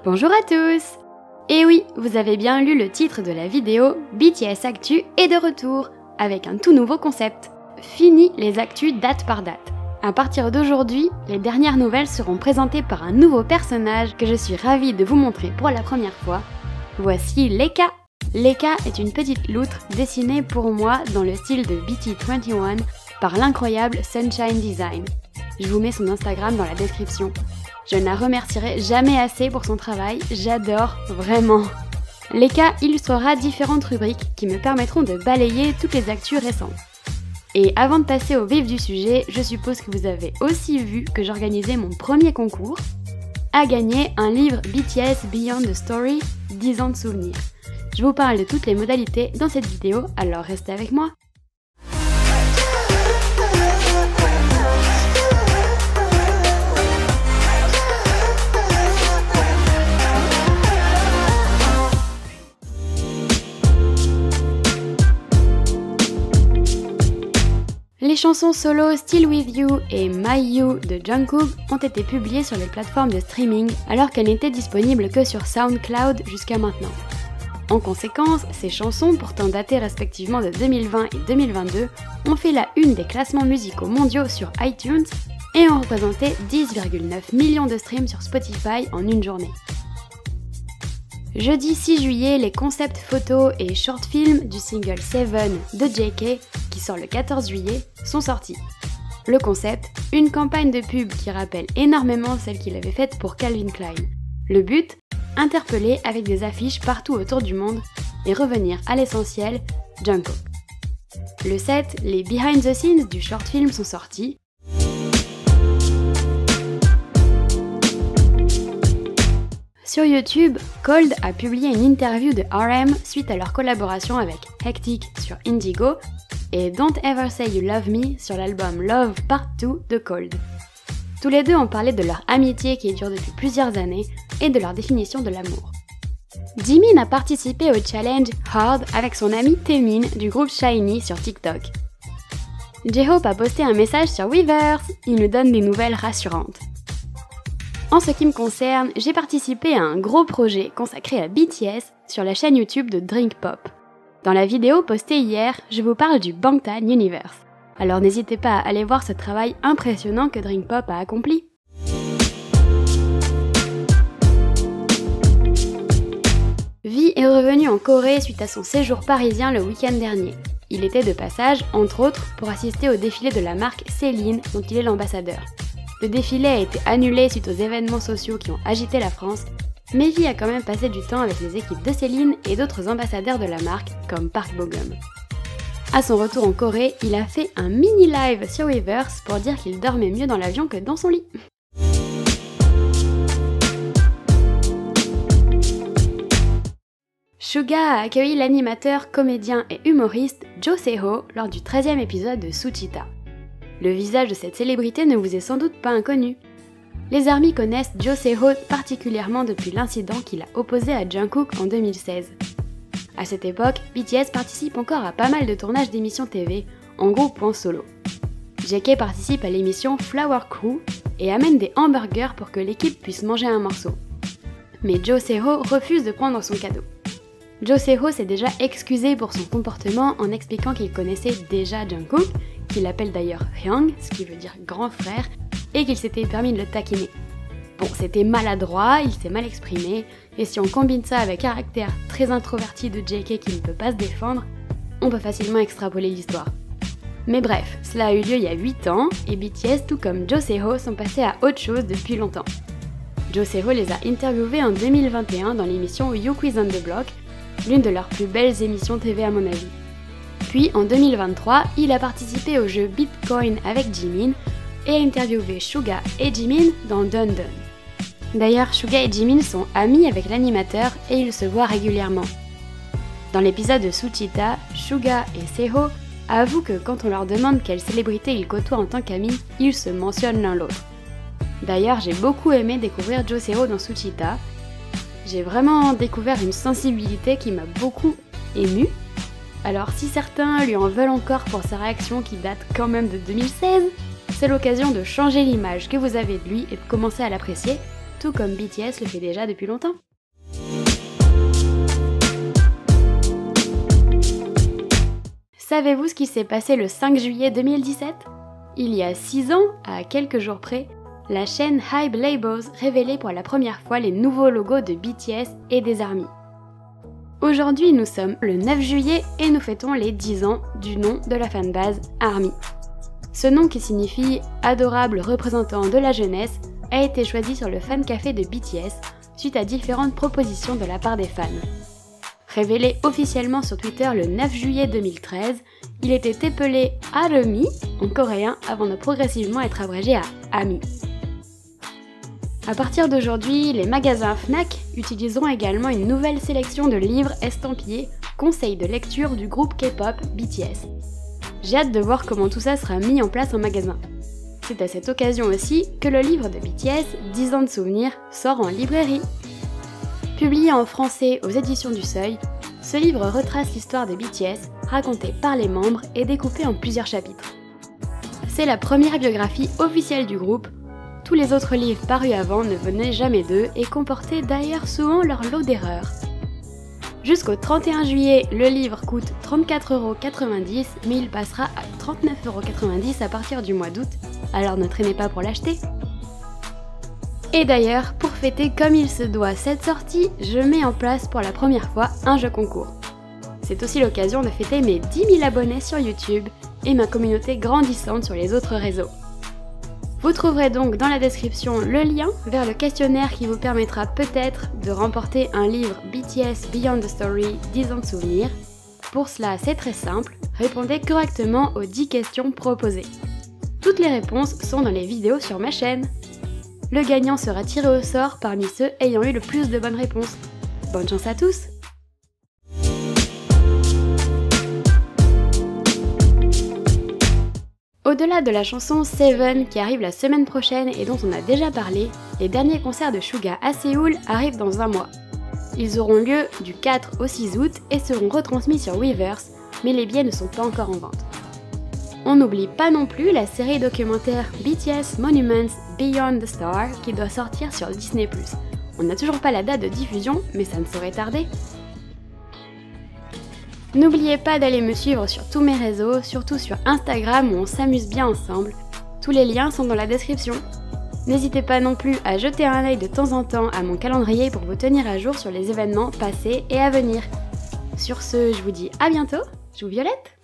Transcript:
Bonjour à tous! Et oui, vous avez bien lu le titre de la vidéo, BTS Actu est de retour, avec un tout nouveau concept. Fini les actus date par date. À partir d'aujourd'hui, les dernières nouvelles seront présentées par un nouveau personnage que je suis ravie de vous montrer pour la première fois. Voici Leka. Leka est une petite loutre dessinée pour moi dans le style de BT21 par l'incroyable Sunshine Design. Je vous mets son Instagram dans la description. Je ne la remercierai jamais assez pour son travail, j'adore vraiment. Leka illustrera différentes rubriques qui me permettront de balayer toutes les actus récentes. Et avant de passer au vif du sujet, je suppose que vous avez aussi vu que j'organisais mon premier concours à gagner un livre BTS Beyond the Story, 10 ans de souvenirs. Je vous parle de toutes les modalités dans cette vidéo, alors restez avec moi. Les chansons solo Still With You et My You de Jungkook ont été publiées sur les plateformes de streaming alors qu'elles n'étaient disponibles que sur SoundCloud jusqu'à maintenant. En conséquence, ces chansons, pourtant datées respectivement de 2020 et 2022, ont fait la une des classements musicaux mondiaux sur iTunes et ont représenté 10,9 millions de streams sur Spotify en une journée. Jeudi 6 juillet, les concepts photos et short films du single Seven de JK, qui sort le 14 juillet, sont sortis. Le concept, une campagne de pub qui rappelle énormément celle qu'il avait faite pour Calvin Klein. Le but, interpeller avec des affiches partout autour du monde et revenir à l'essentiel, Jungkook. Le 7, les behind the scenes du short film sont sortis. Sur YouTube, Cold a publié une interview de RM suite à leur collaboration avec Hectic sur Indigo et Don't Ever Say You Love Me sur l'album Love Part 2 de Cold. Tous les deux ont parlé de leur amitié qui dure depuis plusieurs années et de leur définition de l'amour. Jimin a participé au challenge Hard avec son ami Taemin du groupe SHINee sur TikTok. J-Hope a posté un message sur Weverse, il nous donne des nouvelles rassurantes. En ce qui me concerne, j'ai participé à un gros projet consacré à BTS sur la chaîne YouTube de Drink Pop. Dans la vidéo postée hier, je vous parle du Bangtan Universe. Alors n'hésitez pas à aller voir ce travail impressionnant que Drink Pop a accompli. V est revenu en Corée suite à son séjour parisien le week-end dernier. Il était de passage, entre autres, pour assister au défilé de la marque Celine dont il est l'ambassadeur. Le défilé a été annulé suite aux événements sociaux qui ont agité la France, mais V a quand même passé du temps avec les équipes de Céline et d'autres ambassadeurs de la marque, comme Park Bo-gum. À son retour en Corée, il a fait un mini live sur Weverse pour dire qu'il dormait mieux dans l'avion que dans son lit. Suga a accueilli l'animateur, comédien et humoriste Jo Se-ho lors du 13e épisode de Suchita. Le visage de cette célébrité ne vous est sans doute pas inconnu. Les ARMY connaissent Jo Se-ho particulièrement depuis l'incident qu'il a opposé à Jungkook en 2016. À cette époque, BTS participe encore à pas mal de tournages d'émissions TV, en groupe ou en solo. JK participe à l'émission Flower Crew et amène des hamburgers pour que l'équipe puisse manger un morceau. Mais Jo Se-ho refuse de prendre son cadeau. Jo Se-ho s'est déjà excusé pour son comportement en expliquant qu'il connaissait déjà Jungkook, qu'il appelle d'ailleurs Hyung, ce qui veut dire grand frère, et qu'il s'était permis de le taquiner. Bon, c'était maladroit, il s'est mal exprimé, et si on combine ça avec un caractère très introverti de JK qui ne peut pas se défendre, on peut facilement extrapoler l'histoire. Mais bref, cela a eu lieu il y a 8 ans, et BTS tout comme Jo Se-ho sont passés à autre chose depuis longtemps. Jo Se-ho les a interviewés en 2021 dans l'émission You Quiz on the Block, l'une de leurs plus belles émissions TV à mon avis. Puis en 2023, il a participé au jeu Bitcoin avec Jimin et a interviewé Suga et Jimin dans Dun Dun. D'ailleurs, Suga et Jimin sont amis avec l'animateur et ils se voient régulièrement. Dans l'épisode de Suchita, Suga et Se-ho avouent que quand on leur demande quelle célébrité ils côtoient en tant qu'amis, ils se mentionnent l'un l'autre. D'ailleurs, j'ai beaucoup aimé découvrir Jo Se-ho dans Suchita. J'ai vraiment découvert une sensibilité qui m'a beaucoup émue. Alors si certains lui en veulent encore pour sa réaction qui date quand même de 2016, c'est l'occasion de changer l'image que vous avez de lui et de commencer à l'apprécier, tout comme BTS le fait déjà depuis longtemps. Savez-vous ce qui s'est passé le 5 juillet 2017 ? Il y a 6 ans, à quelques jours près, la chaîne Hybe Labels révélait pour la première fois les nouveaux logos de BTS et des ARMY. Aujourd'hui, nous sommes le 9 juillet et nous fêtons les 10 ans du nom de la fanbase ARMY. Ce nom qui signifie « adorable représentant de la jeunesse » a été choisi sur le fan café de BTS suite à différentes propositions de la part des fans. Révélé officiellement sur Twitter le 9 juillet 2013, il était épelé ARMY en coréen avant de progressivement être abrégé à AMY. À partir d'aujourd'hui, les magasins Fnac utiliseront également une nouvelle sélection de livres estampillés conseils de lecture du groupe K-pop BTS. J'ai hâte de voir comment tout ça sera mis en place en magasin. C'est à cette occasion aussi que le livre de BTS, 10 ans de souvenirs, sort en librairie. Publié en français aux éditions du Seuil, ce livre retrace l'histoire de BTS, racontée par les membres et découpée en plusieurs chapitres. C'est la première biographie officielle du groupe. Tous les autres livres parus avant ne venaient jamais d'eux et comportaient d'ailleurs souvent leur lot d'erreurs. Jusqu'au 31 juillet, le livre coûte 34,90 €, mais il passera à 39,90 € à partir du mois d'août, alors ne traînez pas pour l'acheter. Et d'ailleurs, pour fêter comme il se doit cette sortie, je mets en place pour la première fois un jeu concours. C'est aussi l'occasion de fêter mes 10 000 abonnés sur YouTube et ma communauté grandissante sur les autres réseaux. Vous trouverez donc dans la description le lien vers le questionnaire qui vous permettra peut-être de remporter un livre BTS Beyond the Story 10 ans de souvenirs. Pour cela, c'est très simple, répondez correctement aux 10 questions proposées. Toutes les réponses sont dans les vidéos sur ma chaîne. Le gagnant sera tiré au sort parmi ceux ayant eu le plus de bonnes réponses. Bonne chance à tous! Au-delà de la chanson Seven qui arrive la semaine prochaine et dont on a déjà parlé, les derniers concerts de Suga à Séoul arrivent dans un mois. Ils auront lieu du 4 au 6 août et seront retransmis sur Weverse, mais les billets ne sont pas encore en vente. On n'oublie pas non plus la série documentaire BTS Monuments Beyond the Star qui doit sortir sur Disney+. On n'a toujours pas la date de diffusion, mais ça ne saurait tarder. N'oubliez pas d'aller me suivre sur tous mes réseaux, surtout sur Instagram où on s'amuse bien ensemble. Tous les liens sont dans la description. N'hésitez pas non plus à jeter un œil de temps en temps à mon calendrier pour vous tenir à jour sur les événements passés et à venir. Sur ce, je vous dis à bientôt, je vous Violette!